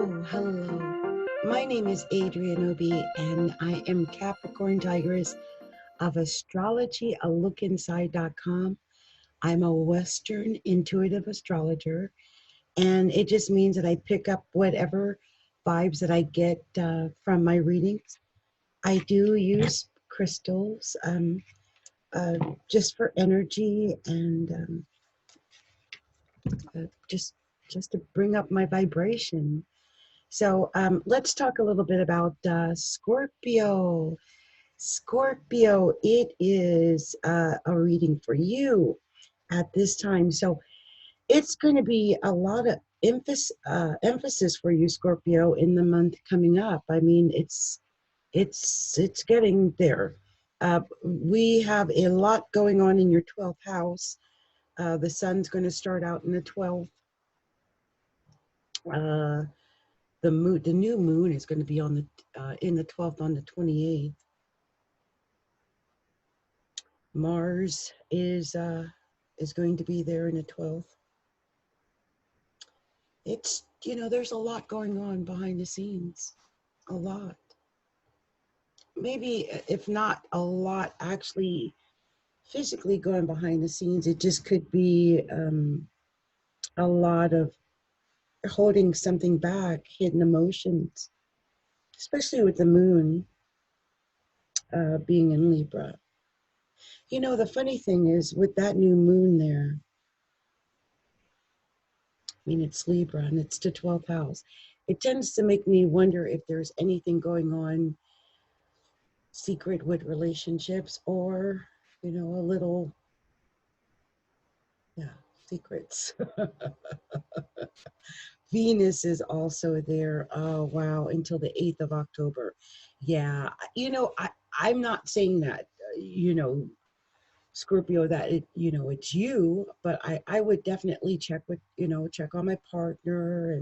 Hello. My name is Adrienne and I am Capricorntigress of Astrology, a lookinside.com. I'm a Western intuitive astrologer, and it just means that I pick up whatever vibes that I get from my readings. I do use crystals uh, just for energy and just to bring up my vibration. So let's talk a little bit about Scorpio. Scorpio, it is a reading for you at this time. So it's going to be a lot of emphasis for you, Scorpio, in the month coming up. I mean, it's getting there. We have a lot going on in your 12th house. The sun's going to start out in the 12th. The new moon is going to be on the in the 12th on the 28th. Mars is going to be there in the 12th. It's, there's a lot going on behind the scenes. A lot. Maybe if not a lot actually physically going behind the scenes, it just could be a lot of holding something back, hidden emotions, especially with the moon being in Libra. The funny thing is with that new moon there, I mean, it's Libra and it's the 12th house. It tends to make me wonder if there's anything going on secret with relationships or, a little, yeah, secrets. Venus is also there. Oh, wow, until the 8th of October. Yeah, I'm not saying that, Scorpio, that it's you, but I would definitely check with, check on my partner,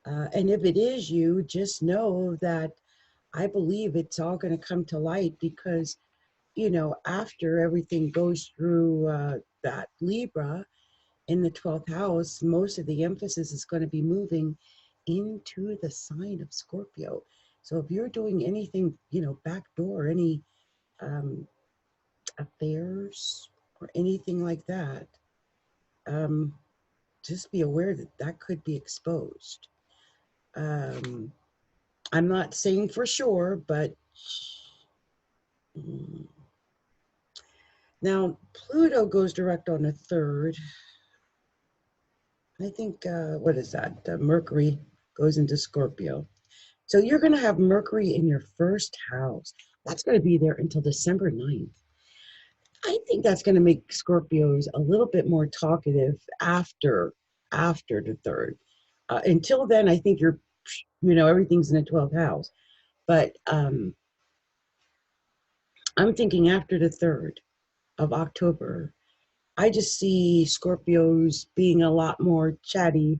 and if it is you, just know that I believe it's all going to come to light because, after everything goes through that Libra in the 12th house, most of the emphasis is going to be moving into the sign of Scorpio. So if you're doing anything, backdoor, any affairs or anything like that, just be aware that that could be exposed. I'm not saying for sure, but now Pluto goes direct on the 3rd. I think, what is that? Mercury goes into Scorpio. So you're going to have Mercury in your first house. That's going to be there until December 9th. I think that's going to make Scorpios a little bit more talkative after the 3rd. Until then, I think everything's in the 12th house. But I'm thinking after the 3rd of October, I just see Scorpios being a lot more chatty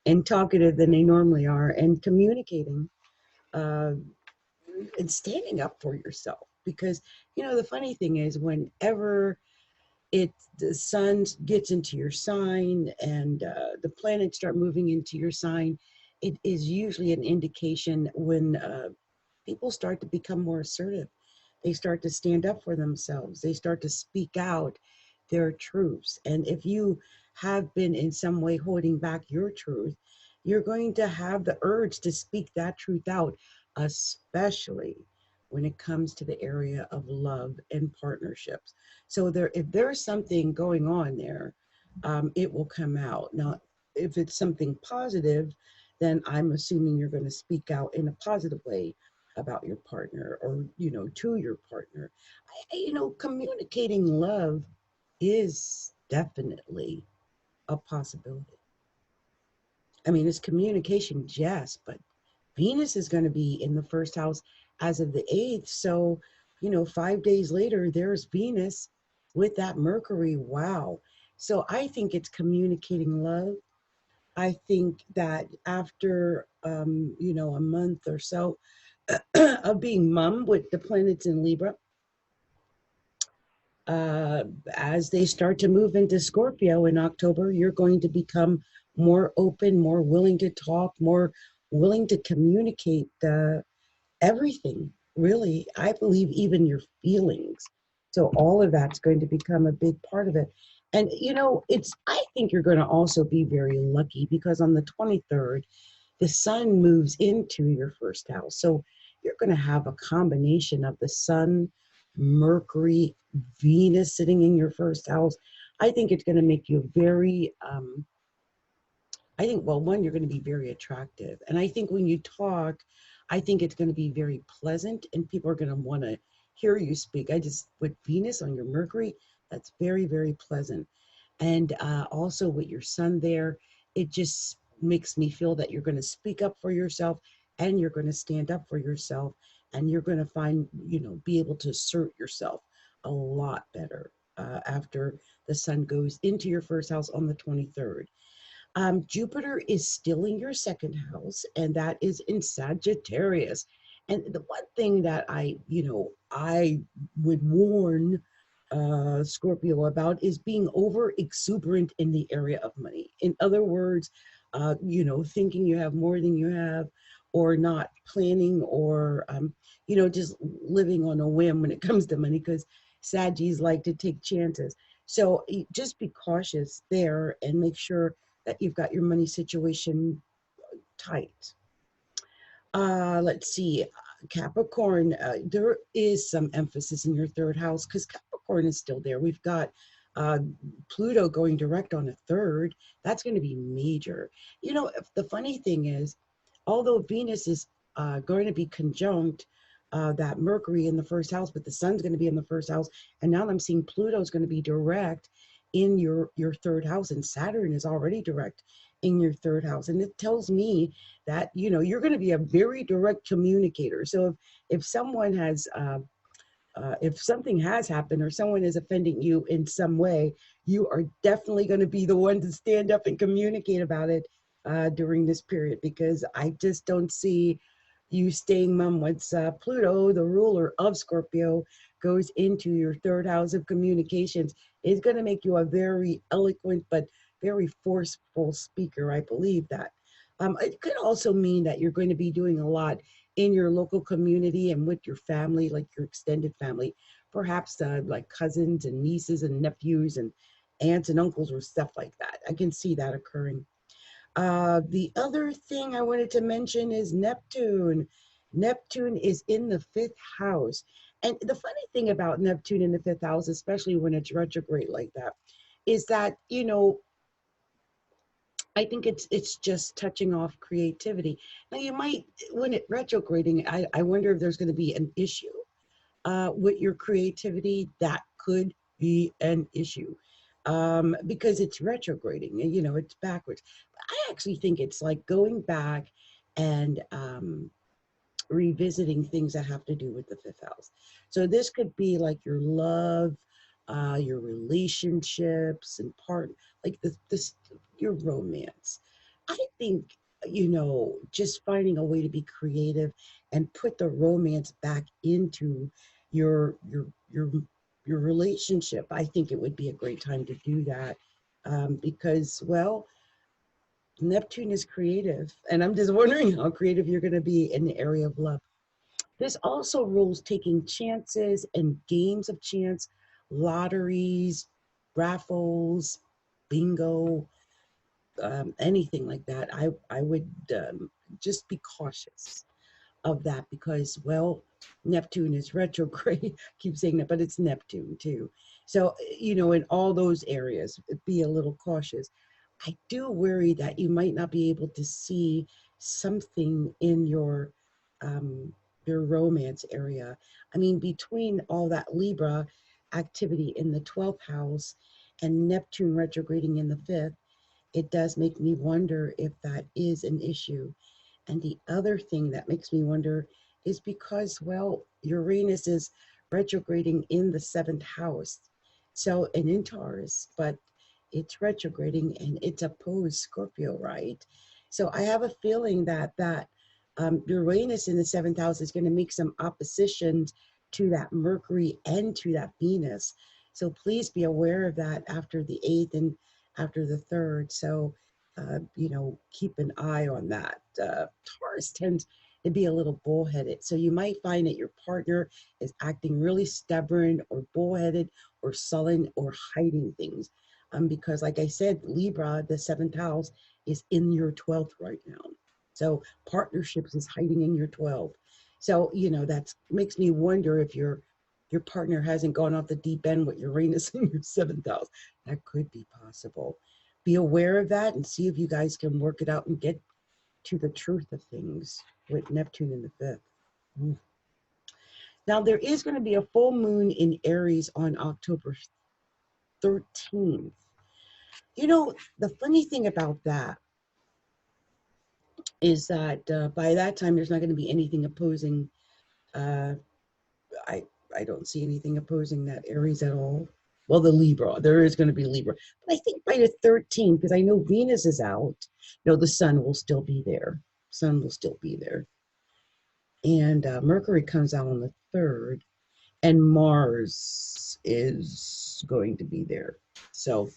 and talkative than they normally are, and communicating and standing up for yourself. Because, the funny thing is whenever the sun gets into your sign and the planets start moving into your sign, it is usually an indication when people start to become more assertive. They start to stand up for themselves. They start to speak out their truths. And if you have been in some way holding back your truth, you're going to have the urge to speak that truth out, especially when it comes to the area of love and partnerships. So if there's something going on there, it will come out. Now, if it's something positive, then I'm assuming you're going to speak out in a positive way about your partner or, to your partner. Communicating love is definitely a possibility. I mean, it's communication, yes, but Venus is going to be in the first house as of the 8th. So, 5 days later, there's Venus with that Mercury. Wow. So I think it's communicating love. I think that after, a month or so of being mum with the planets in Libra, as they start to move into Scorpio in October, you're going to become more open, more willing to talk, more willing to communicate everything, really. I believe even your feelings. So all of that's going to become a big part of it. And I think you're going to also be very lucky because on the 23rd, the sun moves into your first house. So you're going to have a combination of the sun, Mercury, Venus sitting in your first house. I think it's going to make you very I think, well, one, you're going to be very attractive. And I think when you talk, I think it's going to be very pleasant and people are going to want to hear you speak. With Venus on your Mercury, that's very, very pleasant. And also with your sun there, it just makes me feel that you're going to speak up for yourself and you're going to stand up for yourself and you're going to be able to assert yourself a lot better after the sun goes into your first house on the 23rd. Jupiter is still in your second house, and that is in Sagittarius. And the one thing that I would warn Scorpio about is being over exuberant in the area of money. In other words, thinking you have more than you have, or not planning, or just living on a whim when it comes to money, because Saggies like to take chances. So just be cautious there and make sure that you've got your money situation tight. Let's see, Capricorn, there is some emphasis in your third house because Capricorn is still there. We've got uh, Pluto going direct on a third. That's going to be major. The funny thing is, although Venus is going to be conjunct that Mercury in the first house, but the sun's going to be in the first house. And now I'm seeing Pluto is going to be direct in your third house, and Saturn is already direct in your third house. And it tells me that you're going to be a very direct communicator. So if someone has if something has happened or someone is offending you in some way, you are definitely going to be the one to stand up and communicate about it during this period, because I just don't see you staying mum. Once Pluto, the ruler of Scorpio, goes into your third house of communications, it's going to make you a very eloquent but very forceful speaker. I believe that. It could also mean that you're going to be doing a lot in your local community and with your family, like your extended family, perhaps like cousins and nieces and nephews and aunts and uncles or stuff like that. I can see that occurring. The other thing I wanted to mention is Neptune. Neptune is in the fifth house. And the funny thing about Neptune in the fifth house, especially when it's retrograde like that, is that, I think it's just touching off creativity. Now you might, when it retrograding, I wonder if there's going to be an issue with your creativity. That could be an issue because it's retrograding, and it's backwards. I actually think it's like going back and revisiting things that have to do with the fifth house. So this could be like your love, your relationships, and like this your romance. I think just finding a way to be creative and put the romance back into your your your your relationship. I think it would be a great time to do that because, well, Neptune is creative, and I'm just wondering how creative you're going to be in the area of love. This also rules taking chances and games of chance, lotteries, raffles, bingo, anything like that. I would just be cautious of that because, well, Neptune is retrograde. I keep saying that, but it's Neptune too. So, in all those areas, be a little cautious. I do worry that you might not be able to see something in um, your romance area. I mean, between all that Libra activity in the 12th house and Neptune retrograding in the fifth, it does make me wonder if that is an issue. And the other thing that makes me wonder is because, well, Uranus is retrograding in the seventh house. So, and in Taurus, but it's retrograding and it's opposed Scorpio, right? So I have a feeling that Uranus in the seventh house is going to make some oppositions to that Mercury and to that Venus. So please be aware of that after the 8th and after the 3rd. So you know, keep an eye on that. Taurus tends to be a little bullheaded. So you might find that your partner is acting really stubborn or bullheaded or sullen or hiding things. Because like I said, Libra, the seventh house, is in your 12th right now. So partnerships is hiding in your 12th. So, you know, that makes me wonder if your partner hasn't gone off the deep end with Uranus in your seventh house. That could be possible. Be aware of that and see if you guys can work it out and get to the truth of things with Neptune in the fifth. Now, there is going to be a full moon in Aries on October 13th. You know, the funny thing about that is that by that time, there's not going to be anything opposing. Uh, I, I don't see anything opposing that Aries at all. Well, the Libra, there is going to be Libra. But I think by the 13th, because I know Venus is out, no, the sun will still be there. Sun will still be there. And Mercury comes out on the 3rd, and Mars is going to be there. So,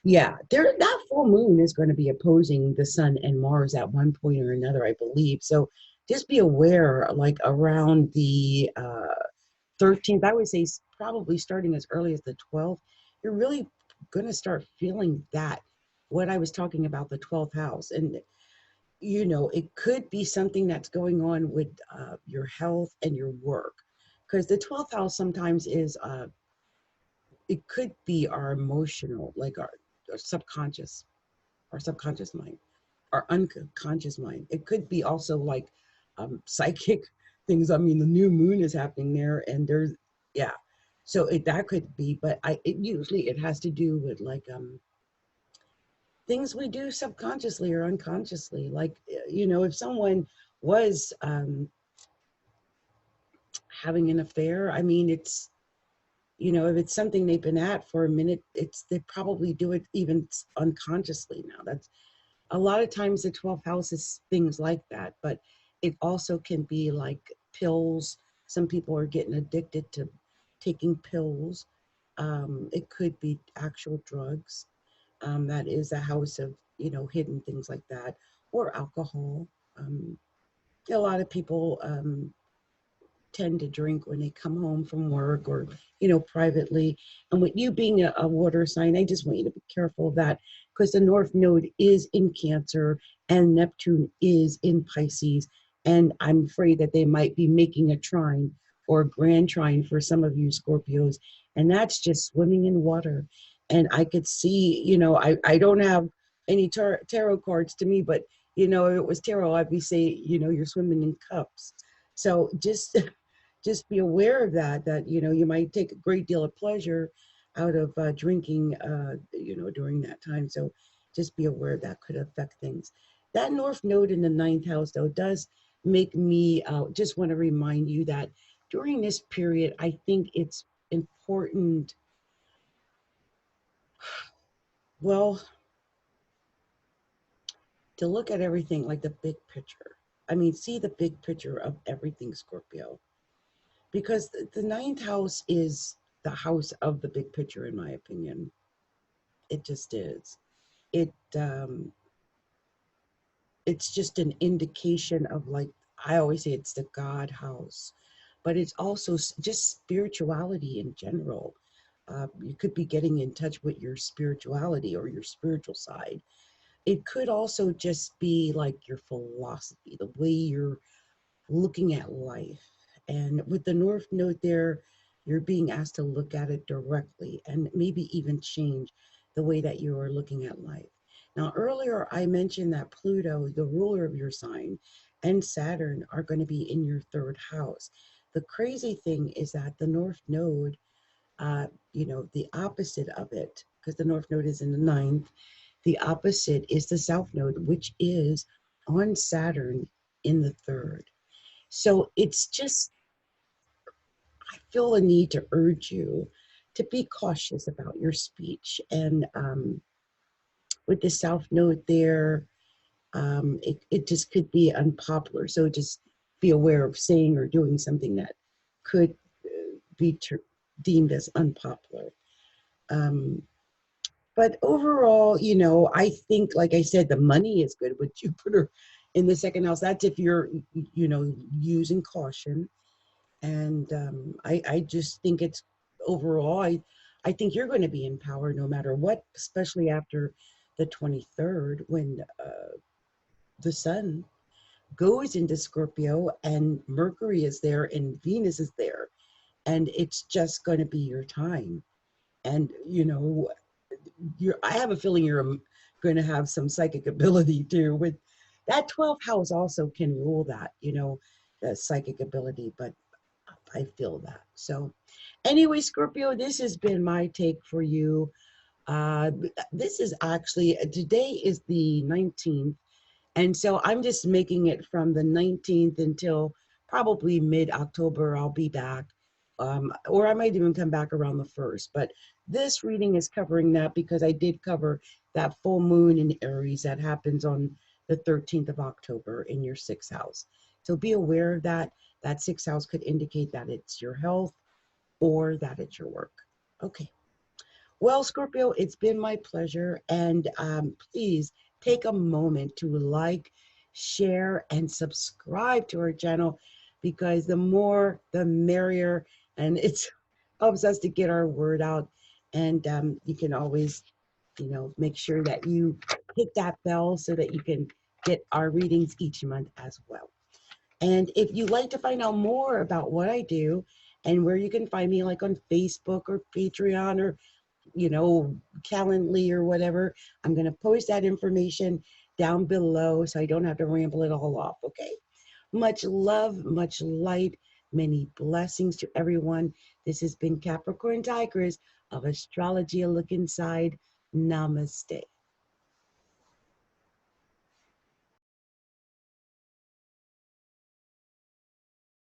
yeah, that full moon is going to be opposing the sun and Mars at one point or another, I believe. So just be aware, like around the 13th, I would say probably starting as early as the 12th, you're really going to start feeling that, what I was talking about, the 12th house. And, you know, it could be something that's going on with your health and your work. Because the 12th house sometimes is, it could be our emotional, like our subconscious mind, our unconscious mind. It could be also like psychic things. I mean, the new moon is happening there, and there's, yeah. So that could be, but it usually it has to do with like things we do subconsciously or unconsciously. Like, you know, if someone was having an affair, I mean, it's, you know, if it's something they've been at for a minute, they probably do it even unconsciously now. That's a lot of times the 12th house is things like that, but it also can be like pills. Some people are getting addicted to taking pills. It could be actual drugs. That is a house of, you know, hidden things like that, or alcohol. Um, a lot of people tend to drink when they come home from work or, you know, privately. And with you being a water sign, I just want you to be careful of that, because the North Node is in Cancer and Neptune is in Pisces. And I'm afraid that they might be making a trine or a grand trine for some of you Scorpios. And that's just swimming in water. And I could see, you know, I don't have any tarot cards to me, but, you know, if it was tarot, I'd be saying, you know, you're swimming in cups. So just be aware of that, you know, you might take a great deal of pleasure out of drinking, you know, during that time. So just be aware that could affect things. That North Node in the ninth house, though, does make me just want to remind you that during this period, I think it's important, well, to look at everything like the big picture. I mean, see the big picture of everything, Scorpio, because the ninth house is the house of the big picture, in my opinion. It just is. It it's just an indication of, like I always say, it's the God house, but it's also just spirituality in general. You could be getting in touch with your spirituality or your spiritual side. It could also just be like your philosophy, the way you're looking at life. And with the North Node there, you're being asked to look at it directly and maybe even change the way that you are looking at life. Now, earlier I mentioned that Pluto, the ruler of your sign, and Saturn are going to be in your third house. The crazy thing is that the North Node, you know, the opposite of it, because the North Node is in the ninth, the opposite is the South Node, which is on Saturn in the third. So it's just, I feel a need to urge you to be cautious about your speech. And with the South Node there, it just could be unpopular. So just be aware of saying or doing something that could be deemed as unpopular. Um, But overall, you know, I think, like I said, the money is good with Jupiter in the second house. That's if you're, you know, using caution. And I just think it's overall, I think you're going to be in power no matter what, especially after the 23rd when the sun goes into Scorpio and Mercury is there and Venus is there. And it's just going to be your time. And, you know, I have a feeling you're going to have some psychic ability too. With that 12th house also can rule that, you know, the psychic ability, but I feel that. So anyway, Scorpio, this has been my take for you. This is actually, today is the 19th. And so I'm just making it from the 19th until probably mid-October. I'll be back. Or I might even come back around the 1st. But this reading is covering that because I did cover that full moon in Aries that happens on the 13th of October in your 6th house. So be aware of that. That 6th house could indicate that it's your health or that it's your work. Okay. Well, Scorpio, it's been my pleasure. And please take a moment to like, share, and subscribe to our channel because the more, the merrier. And it helps us to get our word out. And you can always, you know, make sure that you hit that bell so that you can get our readings each month as well. And if you'd like to find out more about what I do and where you can find me, like on Facebook or Patreon or, you know, Calendly or whatever, I'm going to post that information down below so I don't have to ramble it all off, okay? Much love, much light, many blessings to everyone. This has been Capricorntigress of Astrology, a look inside. Namaste.